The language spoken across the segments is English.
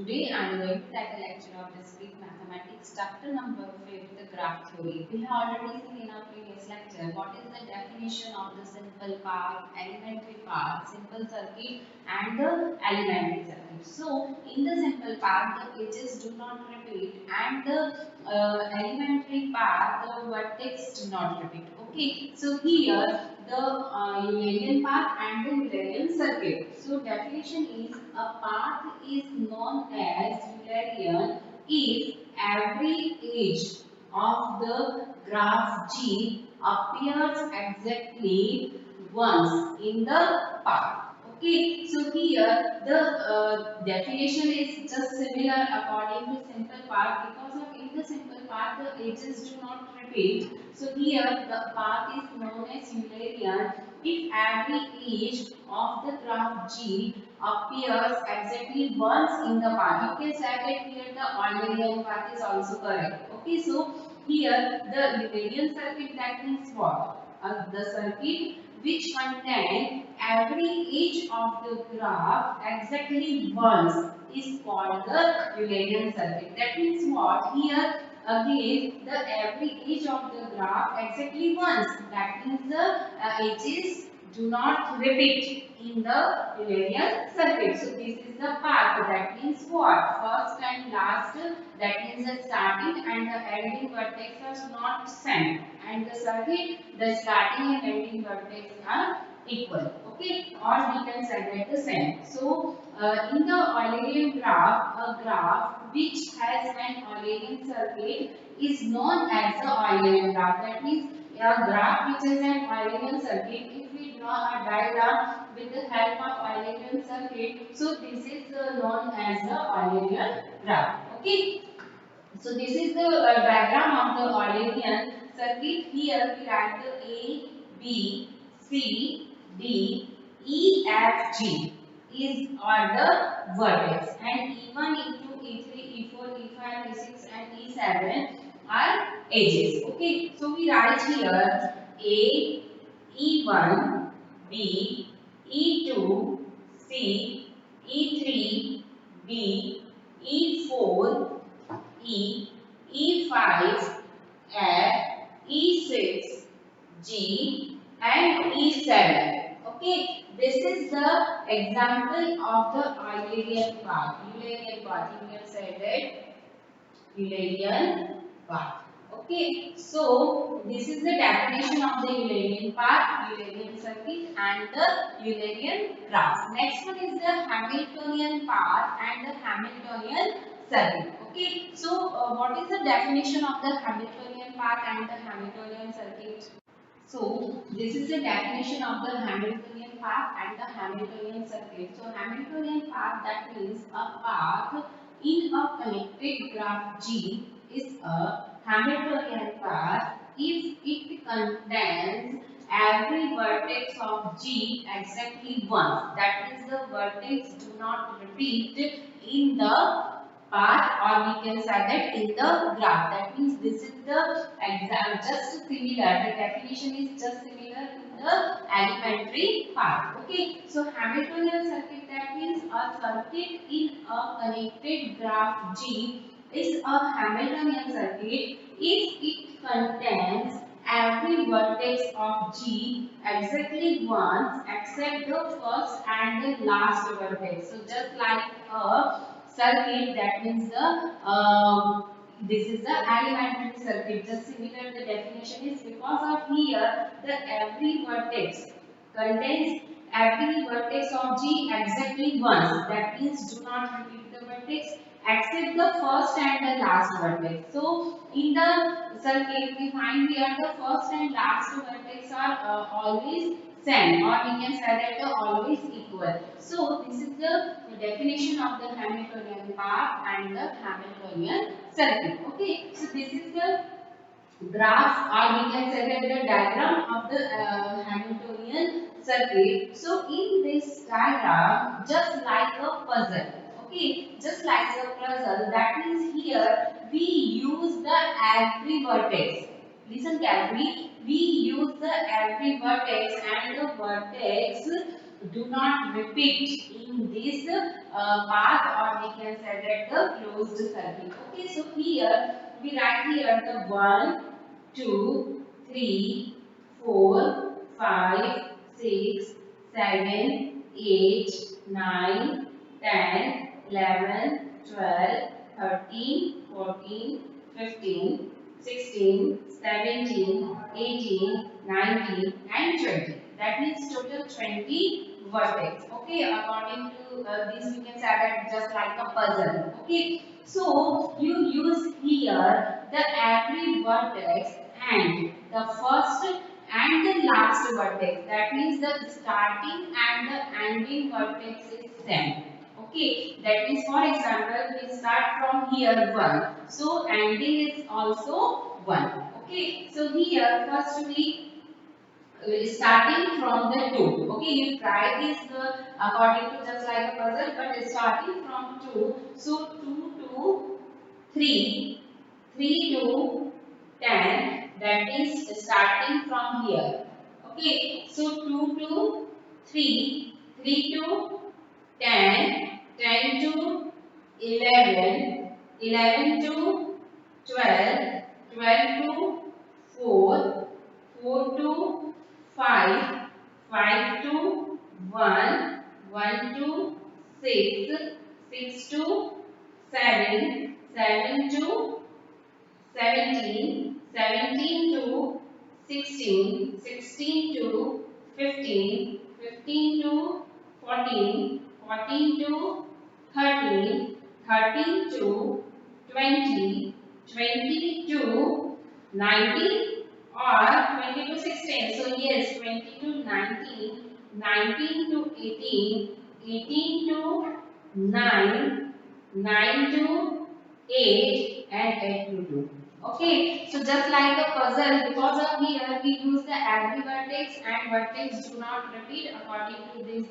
Today I am going to take a lecture of discrete mathematics, chapter number 5, the graph theory. We have already seen in our previous lecture what is the definition of the simple path, elementary path, simple circuit and the elementary circuit. So in the simple path the edges do not repeat and the elementary path the vertex do not repeat. Okay, so here the Eulerian path and the Eulerian circuit. So definition is a path is known as Eulerian if every edge of the graph G appears exactly once in the path. Okay, so here the definition is just similar according to simple path because of in the simple path the edges do not repeat. So here the path is known as Eulerian if every edge of the graph G appears exactly once in the path. You can say that here the Eulerian path is also correct. Okay, so here the Eulerian circuit, that means what? The circuit which contains every edge of the graph exactly once is called the Eulerian circuit. That means what? Here again the every edge of the graph exactly once. That means the edges do not repeat in the Eulerian circuit. So this is the path. That means what? First and last, that means the starting and the ending vertex are not same. And the circuit, the starting and ending vertex are equal. Okay, or we can say that the same. So in the Eulerian graph, a graph which has an Eulerian circuit is known as the Eulerian graph. That means a graph which has an Eulerian circuit. If we draw a diagram with the help of Eulerian circuit, so this is known as the Eulerian graph. Okay. So this is the diagram of the Eulerian circuit. Here we write the A, B, C, D, E, F, G is are the vertex, and E1, E2, E3, E4, E5, E6 and E7 are edges. Okay, so we write here A, E1, B, E2, C, E3, B, E4, E, E5, F, E6, G and E7. Okay, this is the example of the Eulerian path. Eulerian path, you can say that Eulerian path. Okay, so this is the definition of the Eulerian path, Eulerian circuit and the Eulerian graph. Next one is the Hamiltonian path and the Hamiltonian circuit. Okay, so what is the definition of the Hamiltonian path and the Hamiltonian circuit? So this is the definition of the Hamiltonian path and the Hamiltonian circuit. So Hamiltonian path, that means a path in a connected graph G is a Hamiltonian path if it contains every vertex of G exactly once. That means the vertex do not repeat in the path, or we can say that in the graph. That means this is the exam just similar. The definition is just similar to the elementary path. Okay. So Hamiltonian circuit, that means a circuit in a connected graph G is a Hamiltonian circuit if it contains every vertex of G exactly once except the first and the last vertex. So just like a circuit, that means the this is the elementary circuit. Just similar the definition is because of here the every vertex contains every vertex of G exactly once. That means do not repeat the vertex except the first and the last vertex. So in the circuit we find here the first and last vertex are always same, or we can say that they are always equal. So this is the definition of the Hamiltonian path and the Hamiltonian circuit. Okay, so this is the graph, or we can say that the diagram of the Hamiltonian circuit. So in this diagram, just like a puzzle, okay, just like a puzzle, that means here we use the every vertex. Listen carefully, we use the every vertex and the vertex do not repeat in this path, or we can say that the closed circle. Okay, so here we write here the 1, 2, 3, 4, 5, 6, 7, 8, 9, 10, 11, 12, 13, 14, 15, 16, 17, 18, 19 and 20. That means total 20 vertex. Okay, according to this we can say that just like a puzzle. Okay, so you use here the every vertex and the first and the last vertex. That means the starting and the ending vertex is same. Okay, that means for example we start from here 1. So ending is also 1. Okay, so here first we starting from the 2. Okay, you try this according to just like a puzzle, but starting from 2. So 2 to 3, 3 to 10. That is starting from here. Okay, so 2 to 3, 3 to 10, 10 to 11, 11 to 12, 12 to 4, 4 to 5, 5 to 1, 1 to 6, 6 to 7, 7 to 17, 17 to 16, 16 to 15, 15 to 14, 14 to 13, 13 to 20, 20 to 19 or 20 to 16. So yes, 20 to 19, 19 to 18, 18 to 9, 9 to 8 and 8 to 2. Okay, so just like a puzzle, because of here we use the every vertex and vertex do not repeat according to this.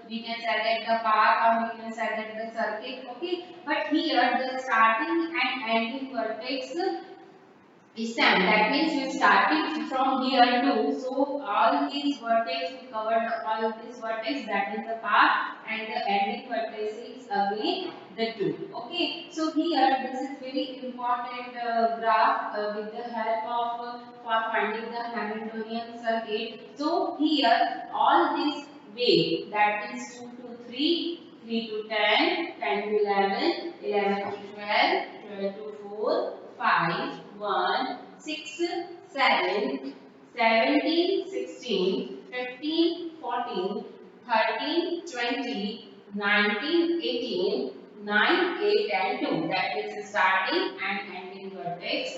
We can say that the path or we can say that the circuit. Okay, but here the starting and ending vertex is same. That means we started from here too. So all these vertex we covered all these vertex, that is the path, and the ending vertex is again the 2. Okay. So here this is very important graph with the help of for finding the Hamiltonian circuit. So here all this way, that is 2 to 3, 3 to 10, 10 to 11, 11 to 12, 12 to 4, 5, 1, 6, 7, 17, 16, 15, 14, 13, 20, 19, 18, 9, 8 and 2. That is starting and ending vertex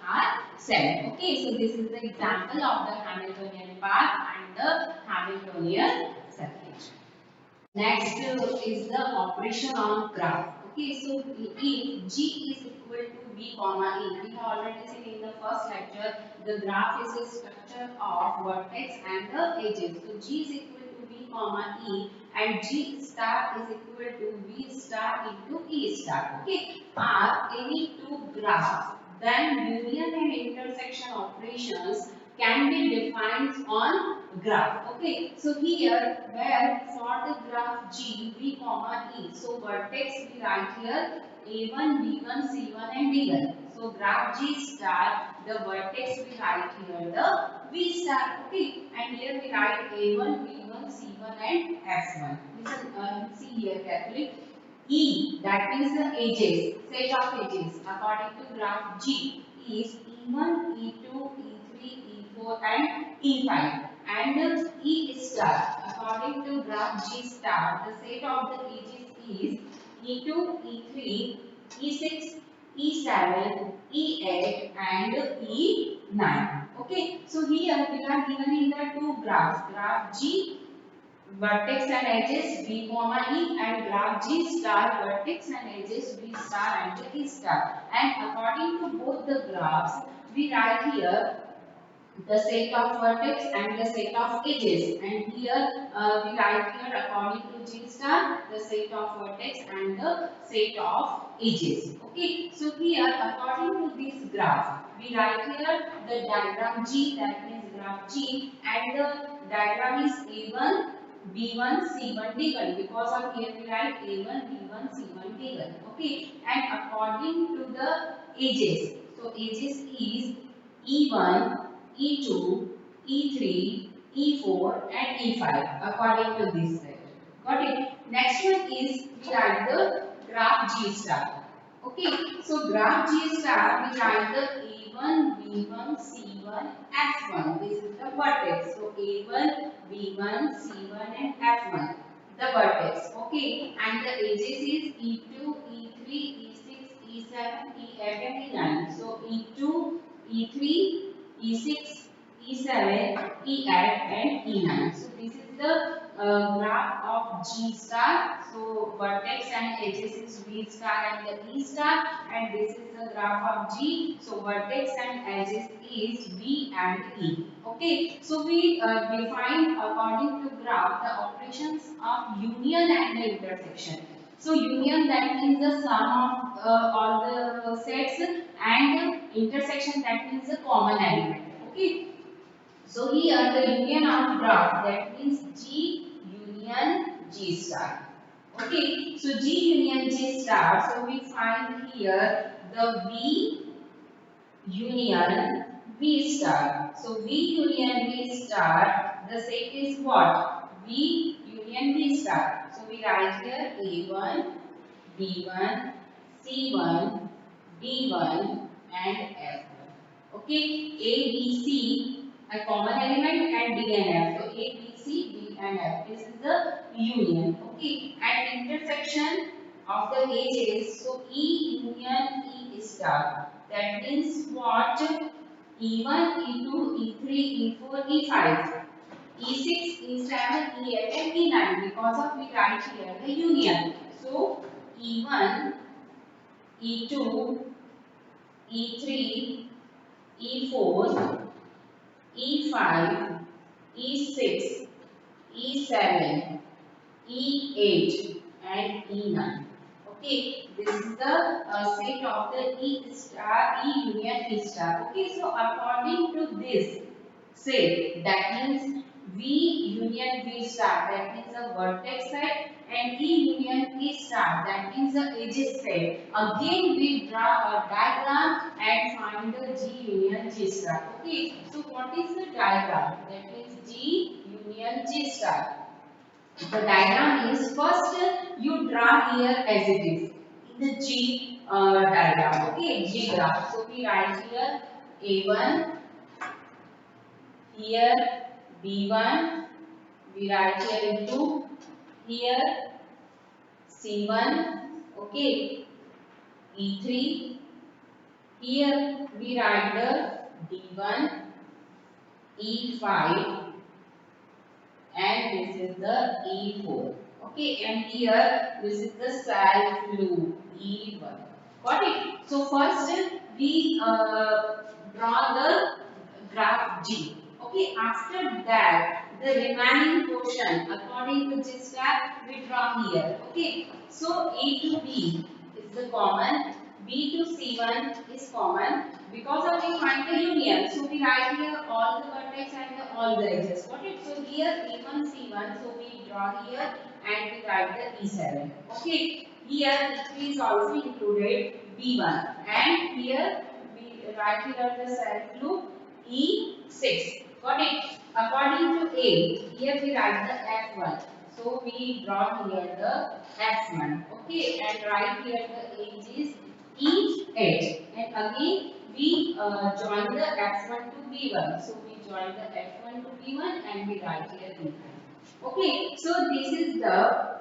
are same. Okay, so this is the example of the Hamiltonian path and the Hamiltonian circuit. Next is the operation on graph. Okay, so if G is equal to B comma E, we have already seen in the first lecture, the graph is a structure of vertex and the edges. So G is equal to B comma E and G star is equal to B star into E star. Okay, are any two graphs, then union and intersection operations can be defined on graph. Okay, so here where for the graph G, B comma E, so vertex we write here A1, B1, C1 and D1. So graph G star, the vertex we write here the V star. Okay, and here we write A1, B1, C1 and F1. Listen, see here carefully. E, that means the edges, set of edges according to graph G is E1, E2, E3, E4 and E5, and E star according to graph G star, the set of the edges is E2, E3, E6, E7, E8 and E9. Okay, so here we are given in the two graphs, graph G vertex and edges B comma E and graph G star vertex and edges B star and E star, and according to both the graphs we write here the set of vertex and the set of edges, and here we write here according to G star the set of vertex and the set of edges. Okay, so here according to this graph we write here the diagram G, that means graph G, and the diagram is A1, B1, C1, D1, because of here we write A1, B1, C1, D1. Okay, and according to the edges, so edges is E1, E2, E3, E4 and E5 according to this set. Got it? Next one is we write the graph G star. Okay, so graph G star we write the A1, B1, C1, F1. This is the vertex. So A1, B1, C1 and F1. The vertex. Okay, and the edges is E2, E3, E6, E7, E8 and E9. So E2, E3, E6, E7, E8 and E9. So this is the graph of G star. So vertex and edges is V star and the E star, and this is the graph of G. So vertex and edges is V and E. Okay. So we define according to graph the operations of union and the intersection. So union, that means the sum of all the sets, and intersection, that means the common element. Okay. So here the union of graph, that means G union G star. Okay, so G union G star. So we find here the V union V star. So V union V star, the set is what? V union V star. So we write here A1, B1, C1, D1 and F1. Okay, A, B, C, a common element, and D and F. So A, B, C, D and F. This is the union. Okay, and intersection of the edges. So E union E star. That means what? E1, E2, E3, E4, E5. E6, E7, E8 and E9, because of we write here the union. So E1, E2, E3, E4, E5, E6, E7, E8 and E9. Okay, this is the set of the E star, E union E star. Okay, so according to this set, that means V union V star, that means the vertex set, and E union E star, that means the edges set. Again, we draw a diagram and find the G union G star. Okay, so what is the diagram? That means G union G star. The diagram is first you draw here as it is in the G diagram. Okay, G graph. So we write here A1, here B1, we write here into here C1, okay, E3, here we write the D1, E5 and this is the E4. Okay, and here this is the self loop E1. Got it? So first we draw the graph G. Okay, after that the remaining portion according to this graph we draw here. Okay, so A to B is the common, B to C1 is common, because of we find the union. So we write here all the vertex and all the edges. Got it? So here E1 C1, so we draw here and we write the E7. Okay, here E3 is also included B1, and here we write here the self loop E6. Got it? According to A, here we write the F1. So we draw here the F1. Okay, and write here the edge is E8. And again we join the F1 to B1. So we join the F1 to B1 and we write here E9. Okay, so this is the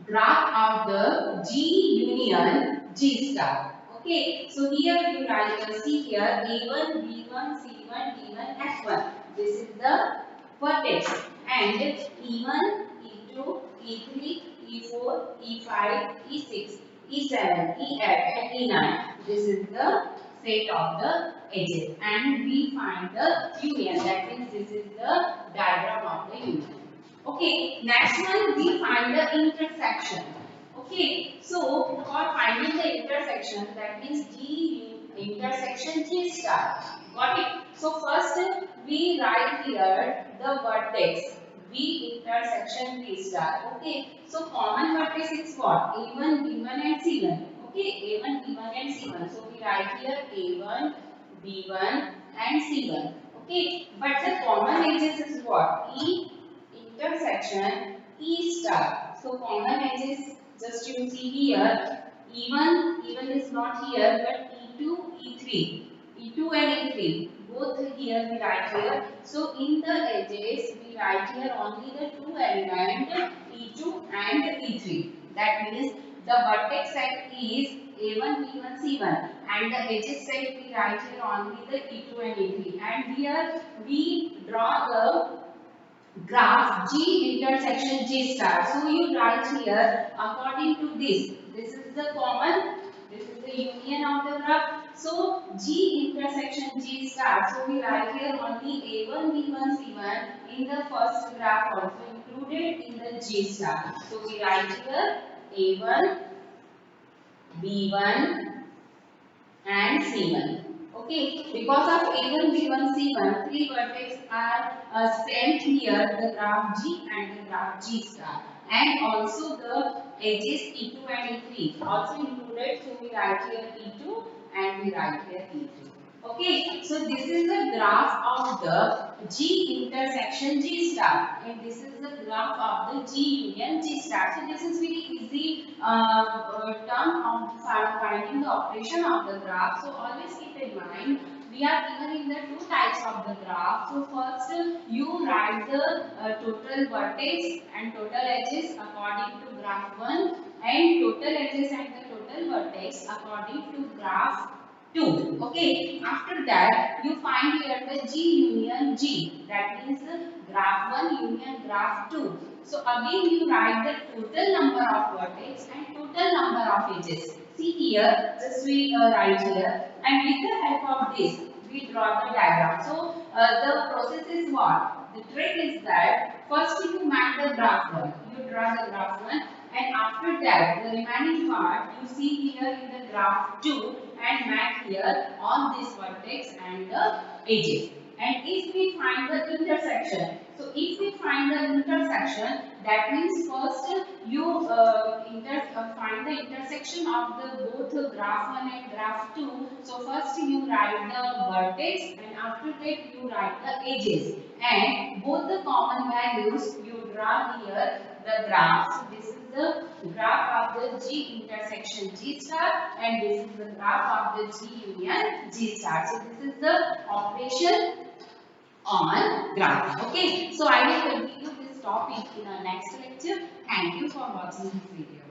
graph of the G union G star. Okay, so here you write, see here A1, B1, C1, D1, F1. This is the vertex, and E1, E2, E3, E4, E5, E6, E7, E8 and E9. This is the set of the edges, and we find the union. That means this is the diagram of the union. Okay, next one we find the intersection. Okay, so for finding the intersection, that means G intersection G star. Got it? So first we write here the vertex B intersection B star. Okay, so common vertex is what? A1, B1 and C1. Okay, A1, B1 and C1. So we write here A1, B1 and C1. Okay, but the common edges is what? E intersection E star. So common edges, just you see here, E1 is not here, but E2, E3. E2 and E3 both here we write here. So in the edges we write here only the two element E2 and E3. That means the vertex set is A1, B1, C1 and the edges set we write here only the E2 and E3. And here we draw the graph G intersection G star. So you write here according to this. This is the common. This is the union of the graph. So G intersection G star. So we write here only A1, B1, C1 in the first graph also included in the G star. So we write here A1, B1 and C1. Okay, because of A1, B1, C1, three vertices are sent here, the graph G and the graph G star, and also the edges E2 and E3 also included. So we write here E2 and we write here E3. Okay, so this is the graph of the G intersection G star, and this is the graph of the G union G star. So this is very easy term of finding the operation of the graph. So always keep in mind we are given in the two types of the graph. So first you write the total vertex and total edges according to graph 1, and total edges and the total vertex according to graph 2. Okay, after that you find here the G union G, that means graph 1 union graph 2. So again you write the total number of vertex and total number of edges. See here, just we write here, and with the help of this we draw the diagram. So the process is what? The trick is that first you map the graph 1, you draw the graph 1, and after that the remaining part you see here in the graph 2 and map here on this vertex and the edges. And if we find the intersection, so if we find the intersection, that means first you find the intersection of the both graph 1 and graph 2. So first you write the vertex and after that you write the edges, and both the common values you draw here the graph. So this is the graph of the G intersection G star, and this is the graph of the G union G star. So this is the operation on graph. Okay, so I will continue this topic in our next lecture. Thank you for watching this video.